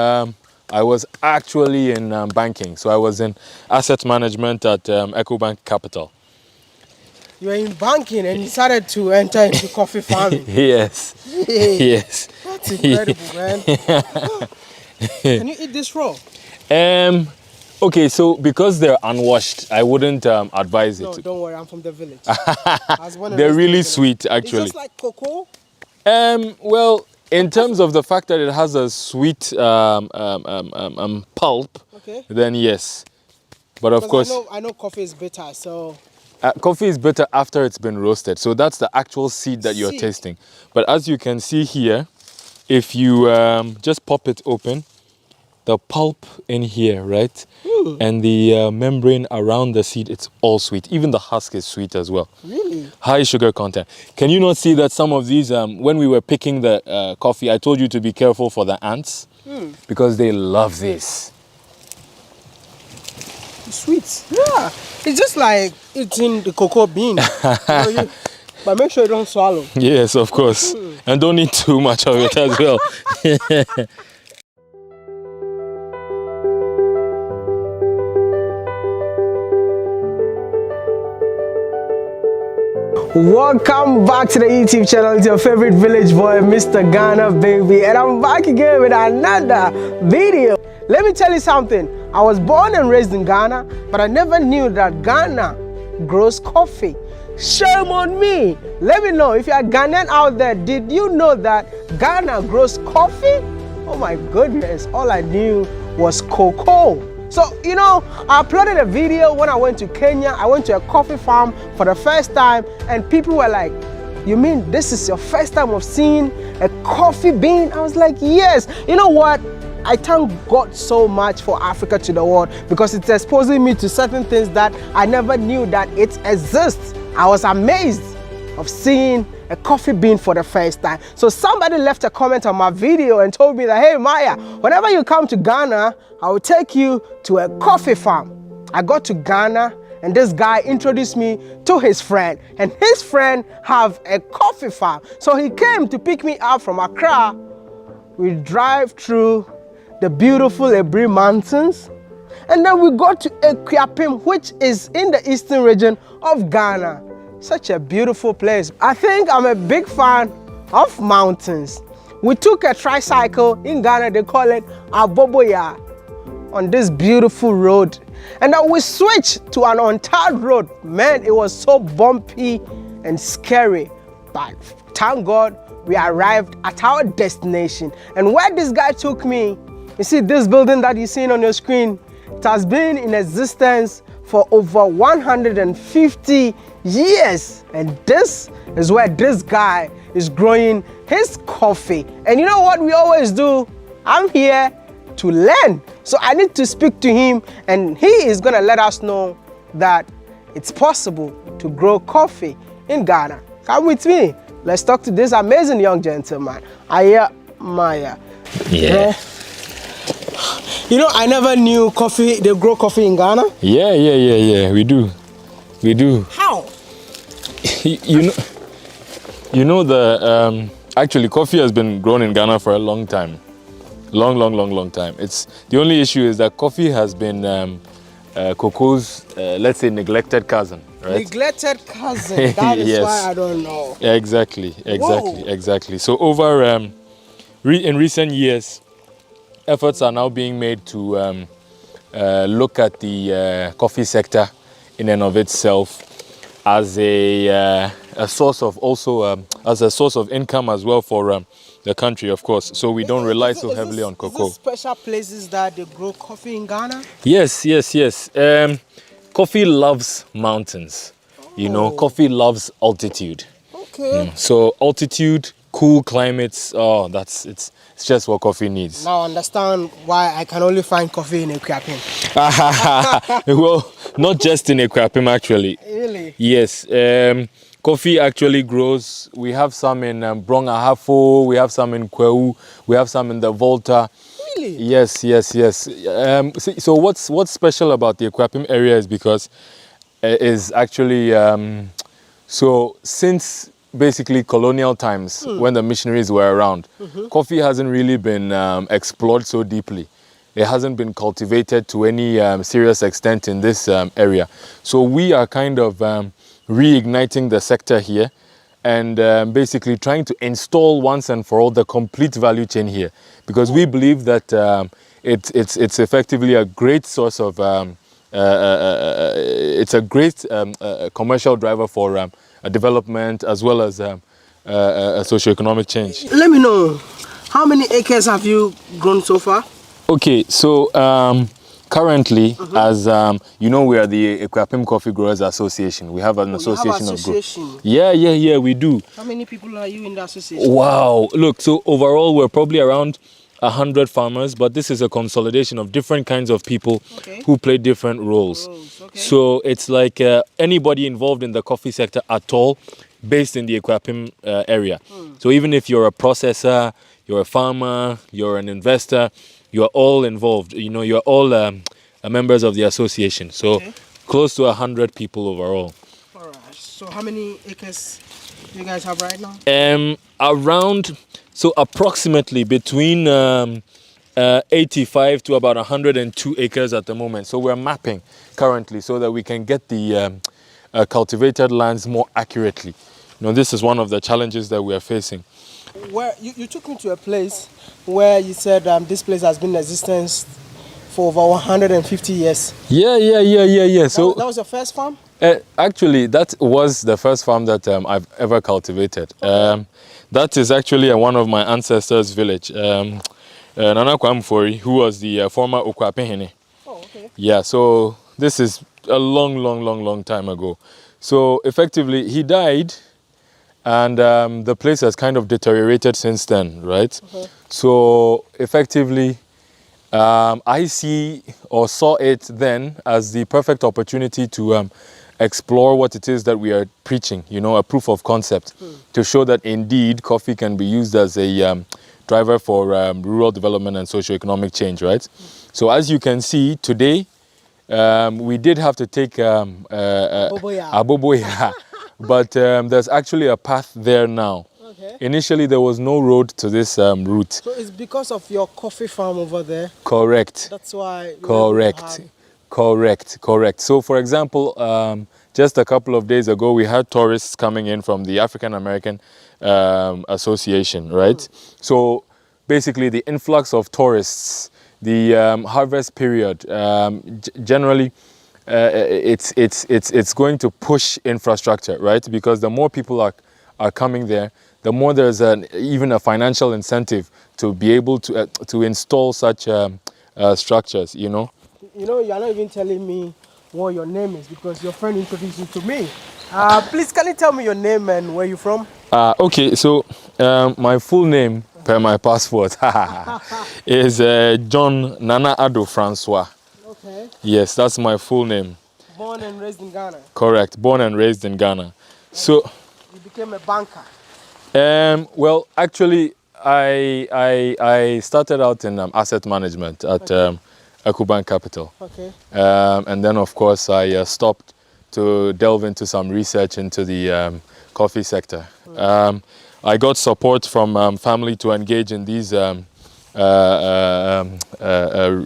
I was actually in banking, so I was in asset management at EcoBank Capital. You were in banking and decided to enter into coffee farming. Yes. Yes. That's incredible, man. Can you eat this raw? Okay, so because they're unwashed, I wouldn't advise it. No, don't worry, I'm from the village. They're really sweet, actually. It's just like cocoa? Well, in terms of the fact that it has a sweet pulp, okay, then yes. But of course, I know coffee is bitter, so... coffee is bitter after it's been roasted. So that's the actual seed that you're tasting. But as you can see here, if you just pop it open, the pulp in here, right? Ooh. And the membrane around the seed, it's all sweet. Even the husk is sweet as well. Really? High sugar content. Can you not see that some of these, when we were picking the coffee, I told you to be careful for the ants? Because they love this. Sweet. Yeah. It's just like eating the cocoa bean. But make sure you don't swallow. Yes, of course. And don't eat too much of it as well. Welcome back to the YouTube channel. It's your favorite village boy, Mr. Ghana, baby. And I'm back again with another video. Let me tell you something. I was born and raised in Ghana, but I never knew that Ghana grows coffee. Shame on me. Let me know if you're Ghanaian out there. Did you know that Ghana grows coffee? Oh my goodness. All I knew was cocoa. So, you know, I uploaded a video when I went to Kenya. I went to a coffee farm for the first time, and people were like, you mean this is your first time of seeing a coffee bean? I was like, yes. You know what? I thank God so much for Africa to the world, because it's exposing me to certain things that I never knew that it exists. I was amazed of seeing a coffee bean for the first time. So somebody left a comment on my video and told me that, hey Maya, whenever you come to Ghana, I will take you to a coffee farm. I got to Ghana and this guy introduced me to his friend, and his friend have a coffee farm. So he came to pick me up from Accra. We drive through the beautiful Ebri Mountains, and then we go to Equiapim, which is in the eastern region of Ghana. Such a beautiful place. I think I'm a big fan of mountains. We took a tricycle in Ghana, they call it Aboboya, on this beautiful road. And then we switched to an untarred road. Man, it was so bumpy and scary. But thank God we arrived at our destination. And where this guy took me, you see this building that you're seeing on your screen, it has been in existence for over 150 years. And this is where this guy is growing his coffee. And you know what we always do? I'm here to learn. So I need to speak to him, and he is gonna let us know that it's possible to grow coffee in Ghana. Come with me. Let's talk to this amazing young gentleman, Aya Maya. Yeah. You know, I never knew they grow coffee in Ghana. Yeah. We do. How? You know actually coffee has been grown in Ghana for a long time. Long time. It's the only issue is that coffee has been cocoa's let's say neglected cousin, right? Neglected cousin. That is yes. why I don't know. Exactly. So over in recent years, efforts are now being made to look at the coffee sector in and of itself as a source of as a source of income as well for the country, of course. So we don't rely so heavily on cocoa. Is there special places that they grow coffee in Ghana? Yes. Coffee loves mountains. You know, coffee loves altitude. Okay. So altitude, cool climates, it's just what coffee needs. Now I understand why I can only find coffee in Equiapim. Well, not just in Equiapim actually. Really? Yes. Coffee actually grows. We have some in Brong Ahafo, we have some in Kweu, we have some in the Volta. Really? Yes. So what's special about the Equiapim area is because is actually so since basically colonial times when the missionaries were around, coffee hasn't really been explored so deeply. It hasn't been cultivated to any serious extent in this area. So we are kind of reigniting the sector here and basically trying to install once and for all the complete value chain here, because we believe that it's effectively a great source of it's a great commercial driver for development as well as a socioeconomic change. Let me know, how many acres have you grown so far? Okay, so currently, as you know, we are the Ekwapim Coffee Growers Association. We have an association of growers. Yeah, we do. How many people are you in the association? Wow, look, so overall we're probably around 100 farmers, but this is a consolidation of different kinds of people who play different roles. So it's like anybody involved in the coffee sector at all, based in the Ekwapim area. So even if you're a processor, you're a farmer, you're an investor, you're all involved. You know, you're all members of the association. So close to 100 people overall. All right. So how many acres do you guys have right now? Approximately between 85 to about 102 acres at the moment. So we're mapping currently so that we can get the cultivated lands more accurately. You know, this is one of the challenges that we are facing. Where you took me to a place where you said this place has been in existence for over 150 years. Yeah. So that was your first farm? Actually, that was the first farm that I've ever cultivated. That is actually one of my ancestors' village, Nana Kwamfori, who was the former GhanaHe. Oh, okay. Yeah, so this is a long time ago. So effectively, he died, and the place has kind of deteriorated since then, right? So effectively, I saw it then as the perfect opportunity to explore what it is that we are preaching, you know, a proof of concept, to show that indeed coffee can be used as a driver for rural development and socioeconomic change, right? So as you can see today, we did have to take Aboboya, but there's actually a path there now. Initially, there was no road to this route. So it's because of your coffee farm over there? Correct. That's why. Correct. So, for example, just a couple of days ago, we had tourists coming in from the African American Association, right? So, basically, the influx of tourists, the harvest period, generally, it's going to push infrastructure, right? Because the more people are coming there, the more there's even a financial incentive to be able to install such structures, you know. You know, you're not even telling me what your name is because your friend introduced you to me. Please, can you tell me your name and where you're from? Okay, so my full name, per my passport, is John Nana Ado Francois. Okay. Yes, that's my full name. Born and raised in Ghana? Correct, born and raised in Ghana. So you became a banker? Well, actually, I started out in asset management at Ecobank Capital. Okay. And then, of course, I stopped to delve into some research into the coffee sector. I got support from family to engage in these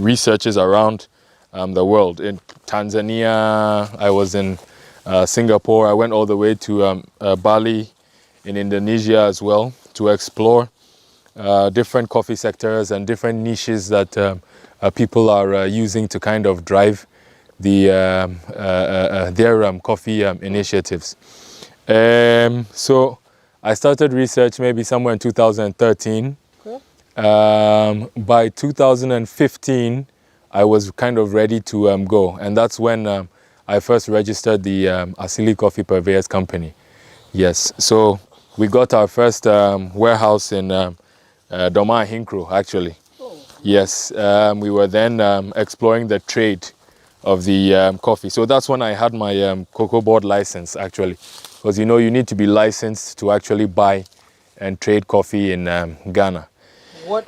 researches around the world. In Tanzania, I was in Singapore. I went all the way to Bali, in Indonesia as well, to explore different coffee sectors and different niches that people are using to kind of drive their coffee initiatives. So I started research maybe somewhere in 2013. Okay. By 2015, I was kind of ready to go, and that's when I first registered the Asili Coffee Purveyors Company. Yes, so we got our first warehouse in Doma Hinkro, actually. Yes, we were then exploring the trade of the coffee. So that's when I had my cocoa board license, actually. Because, you know, you need to be licensed to actually buy and trade coffee in Ghana. What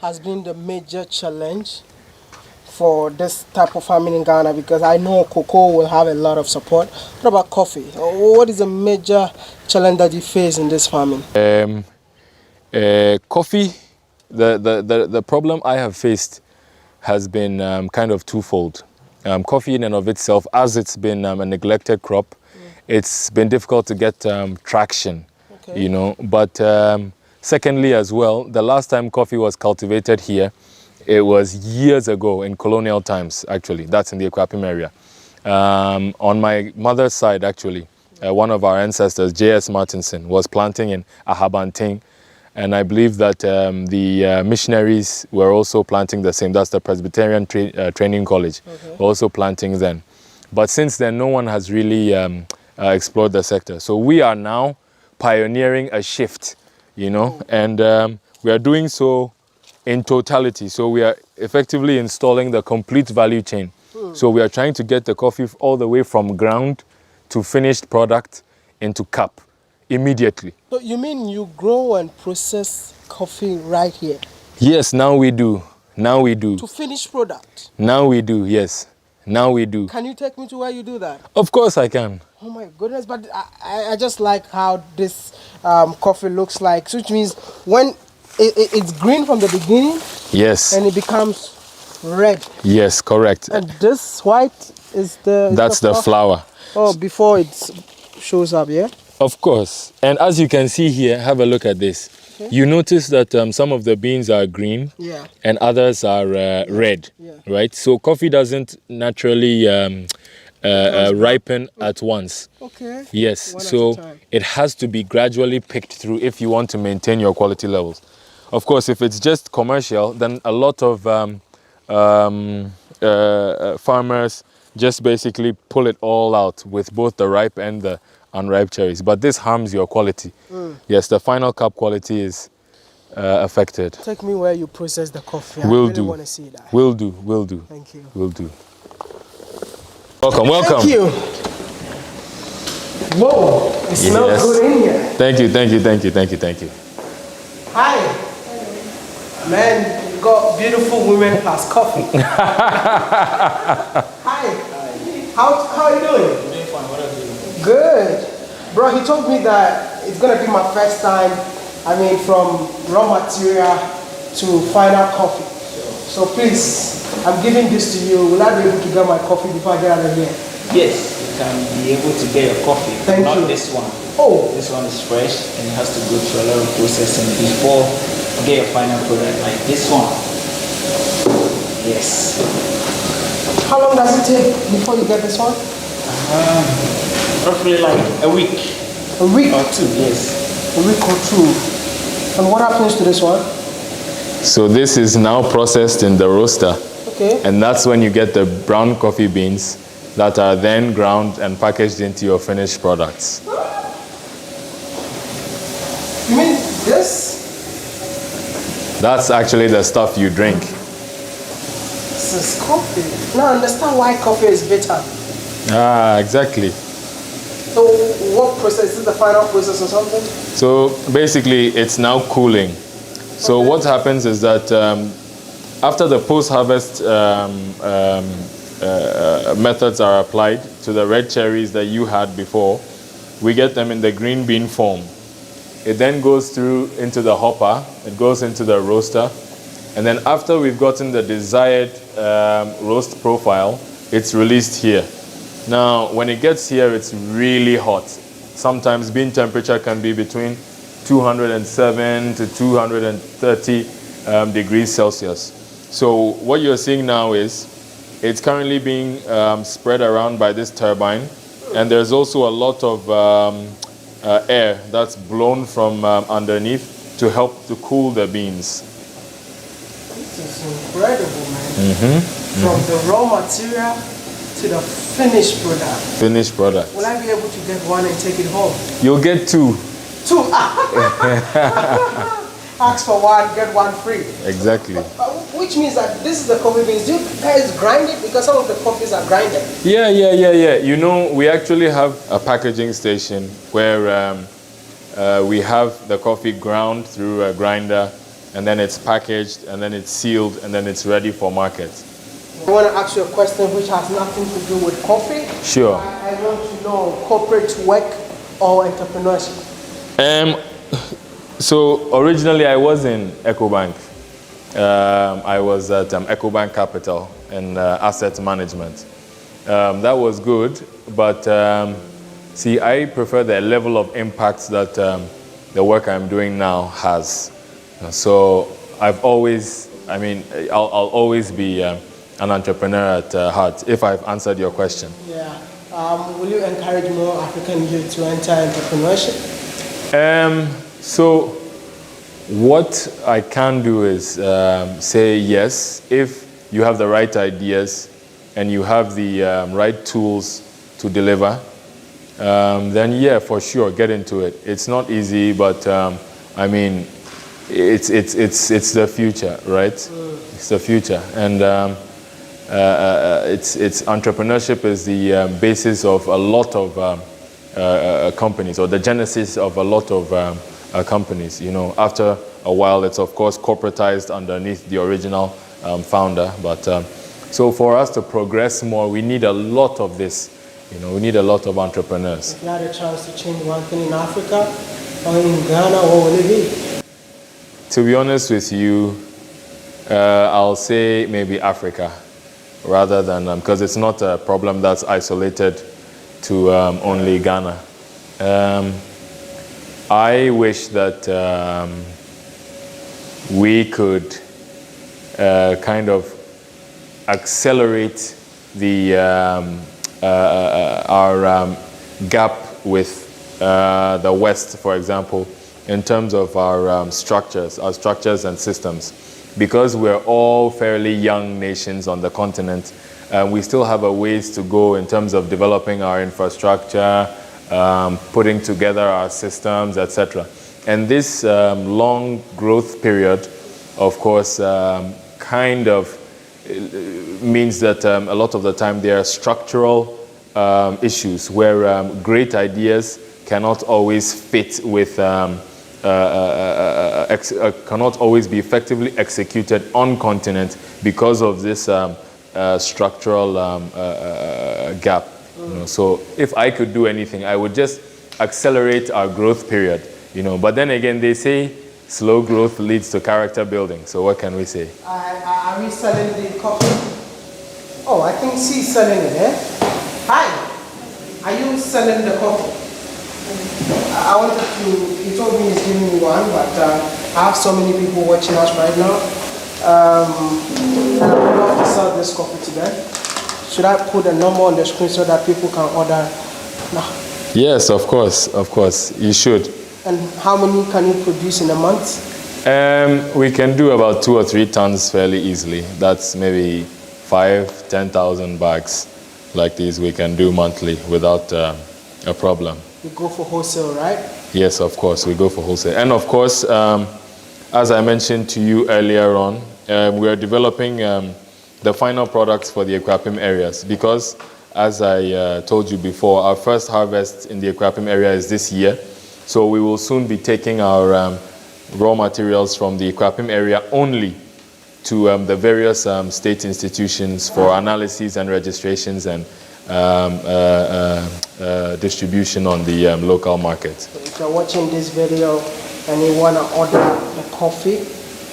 has been the major challenge for this type of farming in Ghana? Because I know cocoa will have a lot of support. What about coffee? What is the major challenge that you face in this farming? Coffee, the problem I have faced has been kind of twofold. Coffee in and of itself, as it's been a neglected crop, it's been difficult to get traction, you know. But secondly as well, the last time coffee was cultivated here, it was years ago in colonial times, actually. That's in the Ekwapim area. On my mother's side, actually, one of our ancestors, J.S. Martinson, was planting in Ahabanting. And I believe that the missionaries were also planting the same. That's the Presbyterian Training College, also planting then. But since then, no one has really explored the sector. So we are now pioneering a shift, you know, and we are doing so in totality. So we are effectively installing the complete value chain. So we are trying to get the coffee all the way from ground to finished product into cup immediately. So you mean you grow and process coffee right here? Yes, now we do. Now we do. To finished product? Now we do, yes. Now we do. Can you take me to where you do that? Of course I can. Oh my goodness, but I just like how this coffee looks like, which means when it's green from the beginning. Yes. And it becomes red. Yes, correct. And this white is the... That's the flower. Oh, before it shows up, yeah? Of course. And as you can see here, have a look at this. Okay. You notice that some of the beans are green, yeah, and others are red, yeah, right? So coffee doesn't naturally ripen at once. Okay. Yes, so it has to be gradually picked through if you want to maintain your quality levels. Of course, if it's just commercial, then a lot of farmers just basically pull it all out with both the ripe and the unripe cherries, but this harms your quality. Yes, the final cup quality is affected. Take me where you process the coffee. Will I really do. want to see that. Will do. Will do. Thank you. Will do. Welcome. Welcome. Thank you. Whoa, it smells good in here. Thank you. Thank you. Thank you. Thank you. Thank you. Hi. Man, you got beautiful women plus coffee. Hi. How are you doing? I'm doing fine. What are you doing? Good. Bro, he told me that it's going to be my first time, from raw material to final coffee. So please, I'm giving this to you. Will I be able to get my coffee before I get out of here? Yes, you can be able to get your coffee. Thank you. Not this one. Oh. This one is fresh and it has to go through a lot of processing before you get your final product like this one. Yes. How long does it take before you get this one? Roughly like a week. A week? Or two, yes. A week or two. And what happens to this one? So this is now processed in the roaster. Okay. And that's when you get the brown coffee beans that are then ground and packaged into your finished products. You mean this? That's actually the stuff you drink. This is coffee. Now I understand why coffee is bitter. Ah, exactly. So what process? Is it the final process or something? So basically it's now cooling. So what happens is that after the post-harvest methods are applied to the red cherries that you had before, we get them in the green bean form. It then goes through into the hopper, it goes into the roaster, and then after we've gotten the desired roast profile, it's released here. Now, when it gets here, it's really hot. Sometimes bean temperature can be between 207 to 230 degrees Celsius. So what you're seeing now is it's currently being spread around by this turbine, and there's also a lot of air that's blown from underneath to help to cool the beans. This is incredible, man. From the raw material to the finished product. Finished product. Will I be able to get one and take it home? You'll get two. Two? Ask for one, get one free. Exactly. Which means that this is the coffee beans. Do you guys grind it? Because some of the coffees are grinded. Yeah. You know, we actually have a packaging station where we have the coffee ground through a grinder, and then it's packaged, and then it's sealed, and then it's ready for market. I want to ask you a question which has nothing to do with coffee. Sure. I want to know corporate work or entrepreneurship. So originally I was in EcoBank. I was at EcoBank Capital in asset management. That was good, but see, I prefer the level of impact that the work I'm doing now has. So I've always, I'll always be an entrepreneur at heart, if I've answered your question. Yeah. Will you encourage more African youth to enter entrepreneurship? So what I can do is say yes, if you have the right ideas and you have the right tools to deliver, then yeah, for sure, get into it. It's not easy, but it's the future, right? It's the future, and it's entrepreneurship is the basis of a lot of companies, or the genesis of a lot of companies. You know, after a while, it's of course corporatized underneath the original founder. But so for us to progress more, we need a lot of this. You know, we need a lot of entrepreneurs. If you had a chance to change one thing in Africa or in Ghana, what would it be? To be honest with you, I'll say maybe Africa, rather than because it's not a problem that's isolated to only Ghana. I wish that we could kind of accelerate the our gap with the West, for example, in terms of our structures and systems. Because we're all fairly young nations on the continent, we still have a ways to go in terms of developing our infrastructure, putting together our systems, etc. And this long growth period, of course, kind of means that a lot of the time there are structural issues where great ideas cannot always fit with cannot always be effectively executed on continent because of this structural gap. You know, so if I could do anything, I would just accelerate our growth period. You know, but then again, they say slow growth leads to character building. So what can we say? Are we selling the coffee? Oh, I think she's selling it, eh? Hi, are you selling the coffee? I wanted to, he told me he's giving me one, but I have so many people watching us right now. And I would love to sell this coffee to them. Should I put a number on the screen so that people can order now? Yes, of course, you should. And how many can you produce in a month? We can do about 2 or 3 tons fairly easily. That's maybe 5,000-10,000 bags like these we can do monthly without a problem. You go for wholesale, right? Yes, of course, we go for wholesale. And of course, as I mentioned to you earlier on, we are developing the final products for the Akuapem areas because, as I told you before, our first harvest in the Akuapem area is this year. So we will soon be taking our raw materials from the Akuapem area only to the various state institutions for analysis and registrations and distribution on the local market. So if you're watching this video and you want to order the coffee,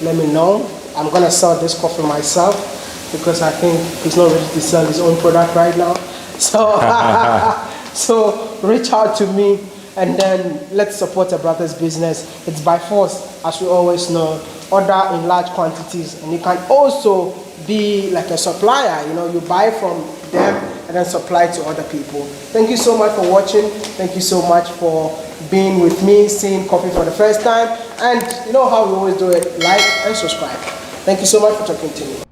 let me know. I'm going to sell this coffee myself because I think he's not ready to sell his own product right now. So, so reach out to me and then let's support a brother's business. It's by force, as we always know. Order in large quantities, and you can also be like a supplier. You know, you buy from them and then supply to other people. Thank you so much for watching. Thank you so much for being with me, seeing coffee for the first time. And you know how we always do it, like and subscribe. Thank you so much for talking to me.